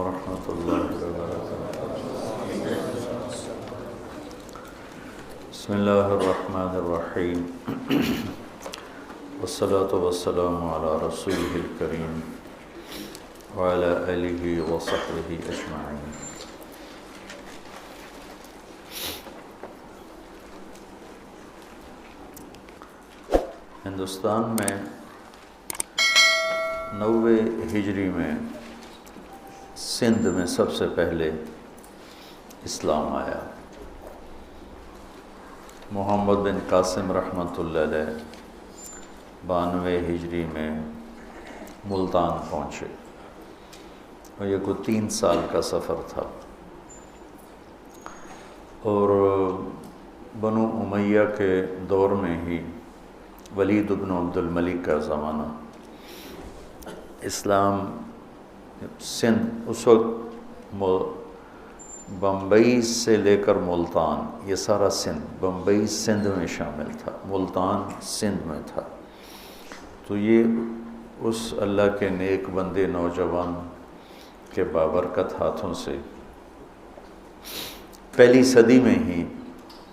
ورحمۃ اللہ وبرکاتہ۔ بسم اللہ الرحمن الرحیم، والصلاة والسلام علی رسولہ الکریم وعلی آلہ وصحبہ اجمعین۔ ہندوستان میں 90 ہجری میں سندھ میں سب سے پہلے اسلام آیا۔ محمد بن قاسم رحمۃ اللہ علیہ 92 ہجری میں ملتان پہنچے اور یہ کوئی 3 سال کا سفر تھا، اور بنو امیہ کے دور میں ہی ولید بن عبد الملک کا زمانہ، اسلام سندھ اس وقت بمبئی سے لے کر ملتان، یہ سارا سندھ، بمبئی سندھ میں شامل تھا، ملتان سندھ میں تھا۔ تو یہ اس اللہ کے نیک بندے نوجوان کے بابرکت ہاتھوں سے پہلی صدی میں ہی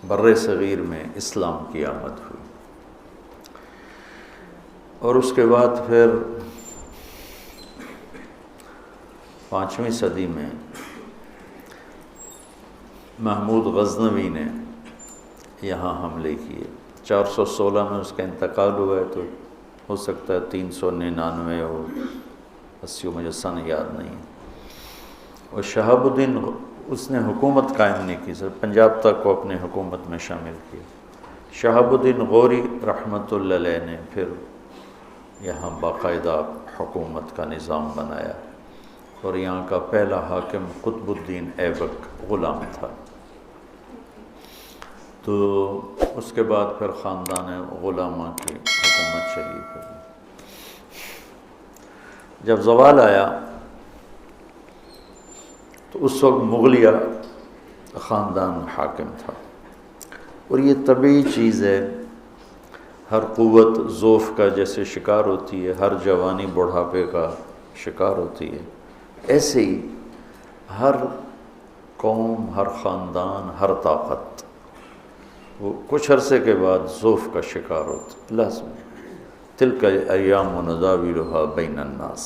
بر صغیر میں اسلام کی آمد ہوئی، اور اس کے بعد پھر 5ویں صدی میں محمود غزنوی نے یہاں حملے کیے۔ 416 میں اس کا انتقال ہوا ہے، تو ہو سکتا ہے 399 ہو 80، مجھے سن یاد نہیں۔ اور شہاب الدین اس نے حکومت قائم نہیں کی، صرف پنجاب تک کو اپنے حکومت میں شامل کیا۔ شہاب الدین غوری رحمۃ اللہ علیہ نے پھر یہاں باقاعدہ حکومت کا نظام بنایا، اور یہاں کا پہلا حاکم قطب الدین ایبک غلام تھا۔ تو اس کے بعد پھر خاندان غلامہ کی حکومت چلی۔ پھر جب زوال آیا تو اس وقت مغلیہ خاندان حاکم تھا، اور یہ طبیعی چیز ہے، ہر قوت ضعف کا جیسے شکار ہوتی ہے، ہر جوانی بڑھاپے کا شکار ہوتی ہے، ایسے ہی ہر قوم، ہر خاندان، ہر طاقت وہ کچھ عرصے کے بعد ضعف کا شکار ہوتا، لازم۔ تلک ایام نداولھا بین الناس،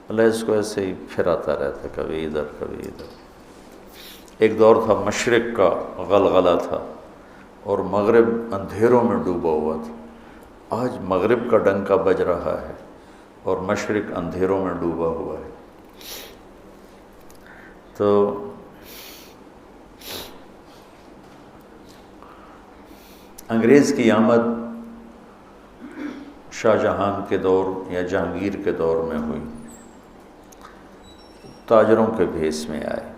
اللہ اس کو ایسے ہی پھراتا رہتا، کبھی ادھر کبھی ادھر۔ ایک دور تھا مشرق کا غلغلہ تھا، اور مغرب اندھیروں میں ڈوبا ہوا تھا۔ آج مغرب کا ڈنکا بج رہا ہے اور مشرق اندھیروں میں ڈوبا ہوا ہے۔ تو انگریز کی آمد شاہ جہان کے دور یا جہانگیر کے دور میں ہوئی، تاجروں کے بھیس میں آئے،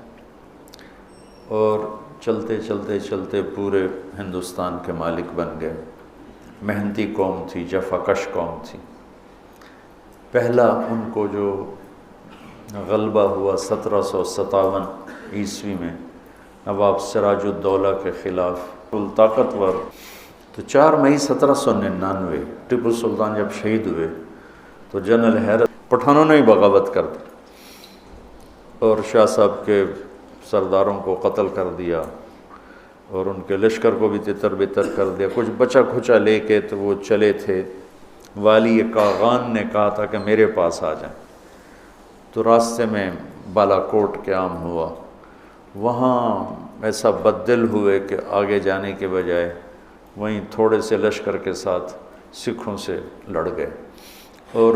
اور چلتے چلتے چلتے پورے ہندوستان کے مالک بن گئے۔ محنتی قوم تھی، جفا کش قوم تھی۔ پہلا ان کو جو غلبہ ہوا 1757 عیسوی میں نواب سراج الدولہ کے خلاف، طاقتور۔ تو 4 مئی 1799 ٹیپو سلطان جب شہید ہوئے تو جنرل حیرت پٹھانوں نے ہی بغاوت کر دی، اور شاہ صاحب کے سرداروں کو قتل کر دیا، اور ان کے لشکر کو بھی تتر بتر کر دیا۔ کچھ بچا کھچا لے کے تو وہ چلے تھے، والی کاغان نے کہا تھا کہ میرے پاس آ جائیں، تو راستے میں بالا کوٹ قیام ہوا۔ وہاں ایسا بددل ہوئے کہ آگے جانے کے بجائے وہیں تھوڑے سے لشکر کے ساتھ سکھوں سے لڑ گئے، اور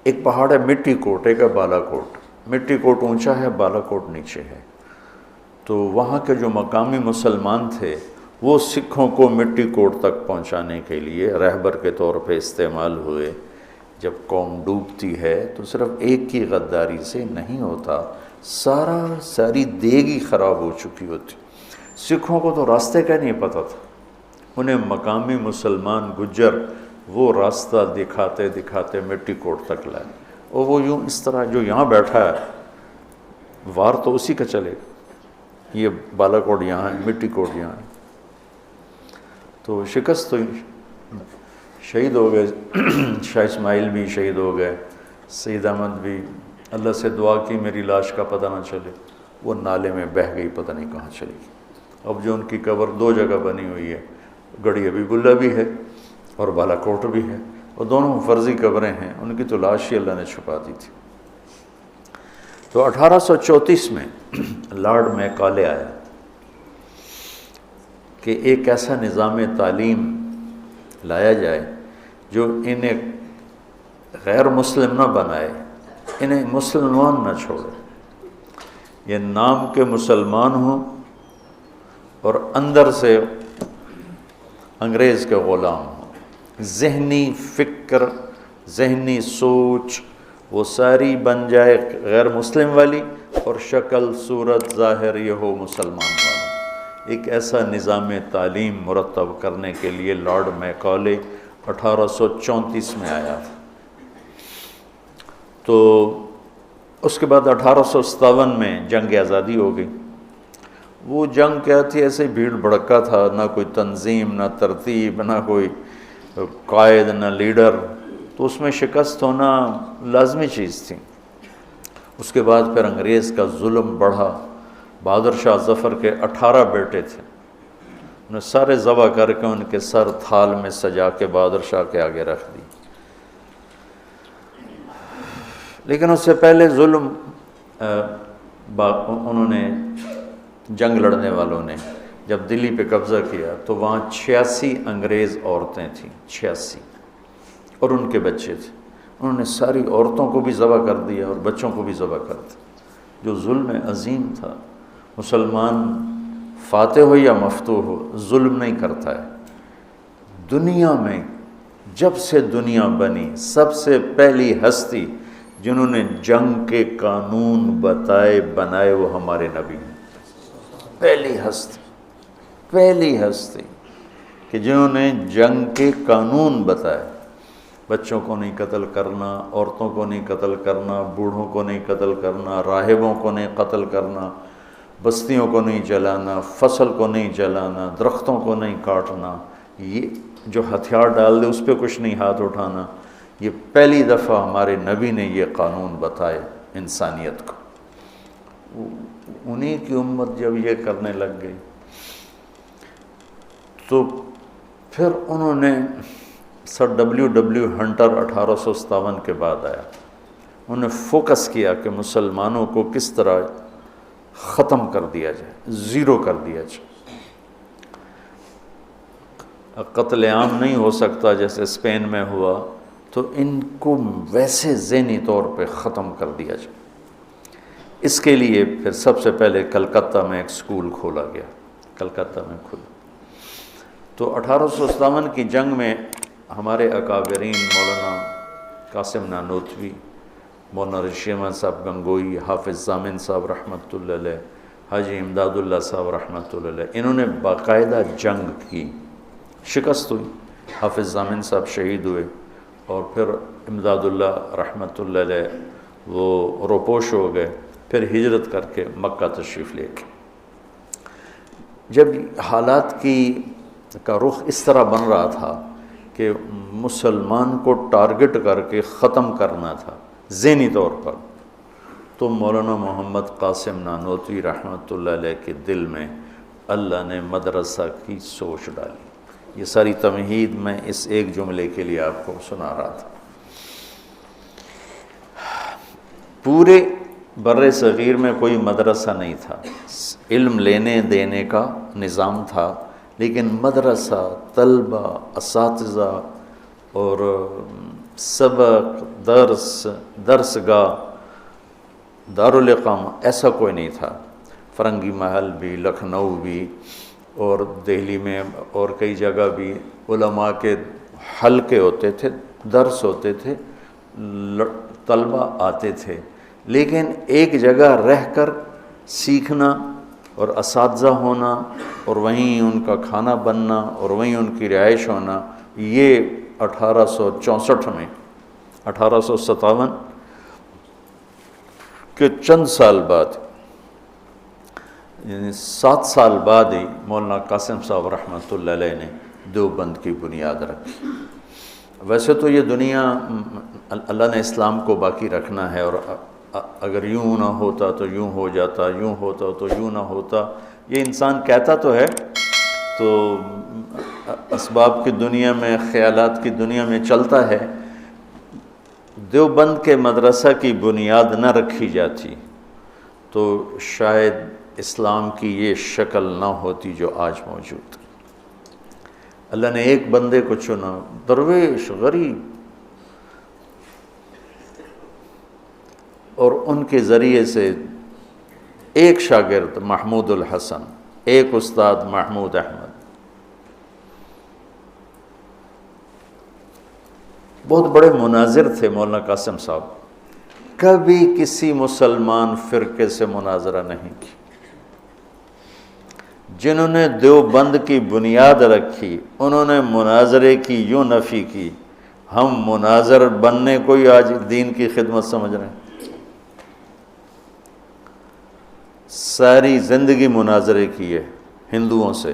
ایک پہاڑ ہے مٹی کوٹ، ایک ہے بالا کوٹ۔ مٹی کوٹ اونچا ہے، بالا کوٹ نیچے ہے۔ تو وہاں کے جو مقامی مسلمان تھے وہ سکھوں کو مٹی کوٹ تک پہنچانے کے لیے رہبر کے طور پہ استعمال ہوئے۔ جب قوم ڈوبتی ہے تو صرف ایک کی غداری سے نہیں ہوتا، ساری دیگ ہی خراب ہو چکی ہوتی۔ سکھوں کو تو راستے کا نہیں پتہ تھا، انہیں مقامی مسلمان گجر وہ راستہ دکھاتے دکھاتے مٹی کوٹ تک لائے، اور وہ یوں اس طرح جو یہاں بیٹھا ہے وار تو اسی کا چلے گا، یہ بالا کوٹ یہاں ہے، مٹی کوٹ یہاں ہے۔ تو شکست ہوئی، شہید ہو گئے، شاہ اسماعیل بھی شہید ہو گئے، سید احمد بھی اللہ سے دعا کی میری لاش کا پتہ نہ چلے، وہ نالے میں بہہ گئی، پتہ نہیں کہاں چلی گئی۔ اب جو ان کی قبر 2 جگہ بنی ہوئی ہے، گڑھی حبیب اللہ بھی ہے اور بالا کوٹ بھی ہے، اور دونوں فرضی قبریں ہیں، ان کی تو لاش ہی اللہ نے چھپا دی تھی۔ تو 1834 میں لارڈ میکالے آیا کہ ایک ایسا نظام تعلیم لایا جائے جو انہیں غیر مسلم نہ بنائے، انہیں مسلمان نہ چھوڑے، یہ نام کے مسلمان ہوں اور اندر سے انگریز کے غلام ہوں، ذہنی فکر، ذہنی سوچ وہ ساری بن جائے غیر مسلم والی، اور شکل صورت ظاہر یہ ہو مسلمان والا۔ ایک ایسا نظام تعلیم مرتب کرنے کے لیے لارڈ میکالے 1834 میں آیا تھا۔ تو اس کے بعد 1857 میں جنگ آزادی ہو گئی۔ وہ جنگ کیا تھی، ایسے بھیڑ بھڑکا تھا، نہ کوئی تنظیم، نہ ترتیب، نہ کوئی قائد، نہ لیڈر، تو اس میں شکست ہونا لازمی چیز تھی۔ اس کے بعد پھر انگریز کا ظلم بڑھا۔ بہادر شاہ ظفر کے 18 بیٹے تھے، انہیں سارے ذبح کر کے ان کے سر تھال میں سجا کے بہادر شاہ کے آگے رکھ دی۔ لیکن اس سے پہلے ظلم انہوں نے، جنگ لڑنے والوں نے جب دلی پہ قبضہ کیا تو وہاں 86 انگریز عورتیں تھیں، 86، اور ان کے بچے تھے۔ انہوں نے ساری عورتوں کو بھی ذبح کر دیا اور بچوں کو بھی ذبح کر دیا۔ جو ظلم عظیم تھا، مسلمان فاتح ہو یا مفتوح ہو ظلم نہیں کرتا ہے۔ دنیا میں جب سے دنیا بنی سب سے پہلی ہستی جنہوں نے جنگ کے قانون بنائے وہ ہمارے نبی ہیں۔ پہلی ہستی کہ جنہوں نے جنگ کے قانون بتائے، بچوں کو نہیں قتل کرنا، عورتوں کو نہیں قتل کرنا، بوڑھوں کو نہیں قتل کرنا، راہبوں کو نہیں قتل کرنا، بستیوں کو نہیں جلانا، فصل کو نہیں جلانا، درختوں کو نہیں کاٹنا، یہ جو ہتھیار ڈال دے اس پہ کچھ نہیں ہاتھ اٹھانا۔ یہ پہلی دفعہ ہمارے نبی نے یہ قانون بتائے انسانیت کو۔ انہی کی امت جب یہ کرنے لگ گئی تو پھر انہوں نے سر ڈبلیو ہنٹر 1857 کے بعد آیا، انہوں نے فوکس کیا کہ مسلمانوں کو کس طرح ختم کر دیا جائے، زیرو کر دیا جائے۔ قتل عام نہیں ہو سکتا جیسے اسپین میں ہوا، تو ان کو ویسے ذہنی طور پہ ختم کر دیا جائے۔ اس کے لیے پھر سب سے پہلے کلکتہ میں ایک سکول کھولا گیا، کلکتہ میں کھلا۔ تو 1857 کی جنگ میں ہمارے اکابرین مولانا قاسم نانوتوی، مولانا رشید احمد صاحب گنگوئی، حافظ ضامن صاحب رحمۃ اللہ علیہ، حاجی امداد اللہ صاحب رحمۃ اللہ علیہ، انہوں نے باقاعدہ جنگ کی، شکست ہوئی، حافظ ضامن صاحب شہید ہوئے، اور پھر امداد اللہ رحمۃ اللہ علیہ وہ روپوش ہو گئے، پھر ہجرت کر کے مکہ تشریف لے کے۔ جب حالات کا رخ اس طرح بن رہا تھا کہ مسلمان کو ٹارگٹ کر کے ختم کرنا تھا ذہنی طور پر، تو مولانا محمد قاسم نانوتوی رحمۃ اللہ علیہ کے دل میں اللہ نے مدرسہ کی سوچ ڈالی۔ یہ ساری تمہید میں اس ایک جملے کے لیے آپ کو سنا رہا تھا۔ پورے بر صغیر میں کوئی مدرسہ نہیں تھا، علم لینے دینے کا نظام تھا، لیکن مدرسہ، طلبہ، اساتذہ اور سبق، درسگاہ، دارالاقامہ ایسا کوئی نہیں تھا۔ فرنگی محل بھی، لکھنؤ بھی، اور دہلی میں اور کئی جگہ بھی علماء کے حلقے ہوتے تھے، درس ہوتے تھے، طلبہ آتے تھے، لیکن ایک جگہ رہ کر سیکھنا اور اساتذہ ہونا اور وہیں ان کا کھانا بننا اور وہیں ان کی رہائش ہونا، یہ 1864 میں 1857 کے چند سال بعد، یعنی 7 سال بعد ہی مولانا قاسم صاحب رحمۃ اللہ علیہ نے دیوبند کی بنیاد رکھی۔ ویسے تو یہ دنیا اللہ نے اسلام کو باقی رکھنا ہے، اور اگر یوں نہ ہوتا تو یوں ہو جاتا، یوں ہوتا تو یوں نہ ہوتا، یہ انسان کہتا تو ہے، تو اسباب کی دنیا میں، خیالات کی دنیا میں چلتا ہے۔ دیوبند کے مدرسہ کی بنیاد نہ رکھی جاتی تو شاید اسلام کی یہ شکل نہ ہوتی جو آج موجود ہے۔ اللہ نے ایک بندے کو چنا، درویش غریب، اور ان کے ذریعے سے ایک شاگرد محمود الحسن، ایک استاد محمود احمد، بہت بڑے مناظر تھے مولانا قاسم صاحب، کبھی کسی مسلمان فرقے سے مناظرہ نہیں کی۔ جنہوں نے دیوبند کی بنیاد رکھی انہوں نے مناظرے کی یوں نفی کی، ہم مناظر بننے کو ہی آج دین کی خدمت سمجھ رہے ہیں۔ ساری زندگی مناظرے کی ہے، ہندوؤں سے،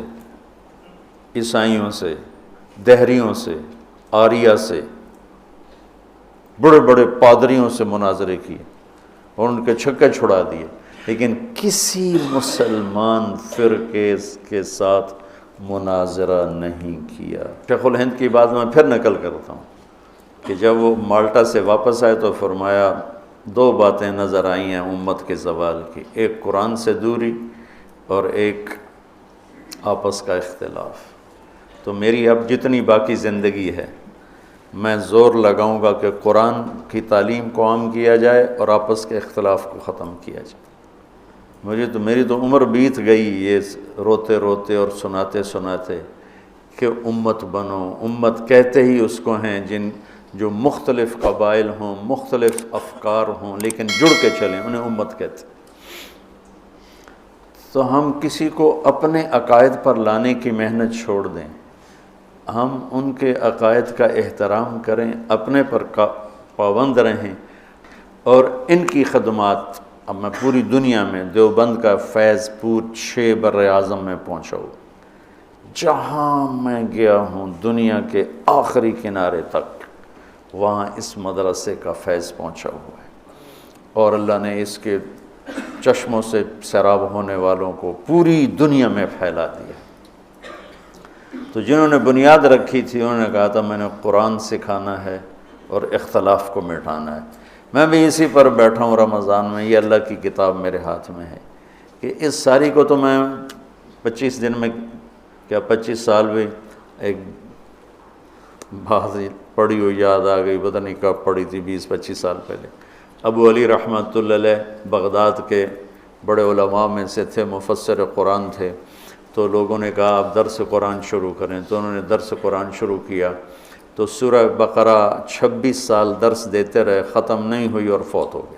عیسائیوں سے، دہریوں سے، آریہ سے، بڑے بڑے پادریوں سے مناظرے کیے اور ان کے چھکے چھڑا دیے، لیکن کسی مسلمان فرقے کے ساتھ مناظرہ نہیں کیا۔ شیخ الہند کی بات میں پھر نقل کرتا ہوں کہ جب وہ مالٹا سے واپس آئے تو فرمایا دو باتیں نظر آئی ہیں امت کے زوال کی، ایک قرآن سے دوری اور ایک آپس کا اختلاف۔ تو میری اب جتنی باقی زندگی ہے میں زور لگاؤں گا کہ قرآن کی تعلیم کو عام کیا جائے اور آپس کے اختلاف کو ختم کیا جائے۔ میری تو عمر بیت گئی یہ روتے روتے اور سناتے سناتے کہ امت بنو۔ امت کہتے ہی اس کو ہیں جو مختلف قبائل ہوں، مختلف افکار ہوں، لیکن جڑ کے چلیں، انہیں امت کہتے۔ تو ہم کسی کو اپنے عقائد پر لانے کی محنت چھوڑ دیں، ہم ان کے عقائد کا احترام کریں، اپنے پر پابند رہیں، اور ان کی خدمات اب میں پوری دنیا میں دیوبند کا فیض 6 بر اعظم میں پہنچا ہوں، جہاں میں گیا ہوں دنیا کے آخری کنارے تک، وہاں اس مدرسے کا فیض پہنچا ہوا ہے، اور اللہ نے اس کے چشموں سے سیراب ہونے والوں کو پوری دنیا میں پھیلا دیا۔ تو جنہوں نے بنیاد رکھی تھی انہوں نے کہا تھا میں نے قرآن سکھانا ہے اور اختلاف کو مٹانا ہے۔ میں بھی اسی پر بیٹھا ہوں رمضان میں، یہ اللہ کی کتاب میرے ہاتھ میں ہے کہ اس ساری کو تو میں 25 دن میں، کیا 25 سال بھی، ایک بات پڑھی ہوئی یاد آ گئی، پتہ نہیں کب پڑھی تھی، 20-25 سال پہلے۔ ابو علی رحمۃ اللہ علیہ بغداد کے بڑے علماء میں سے تھے، مفسر قرآن تھے، تو لوگوں نے کہا آپ درس قرآن شروع کریں، تو انہوں نے درس قرآن شروع کیا، تو سورہ بقرہ 26 سال درس دیتے رہے، ختم نہیں ہوئی اور فوت ہو گئے۔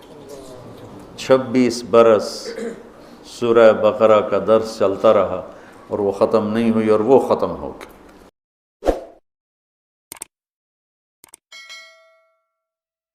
26 برس سورہ بقرہ کا درس چلتا رہا اور وہ ختم نہیں ہوئی اور وہ ختم ہو گئی۔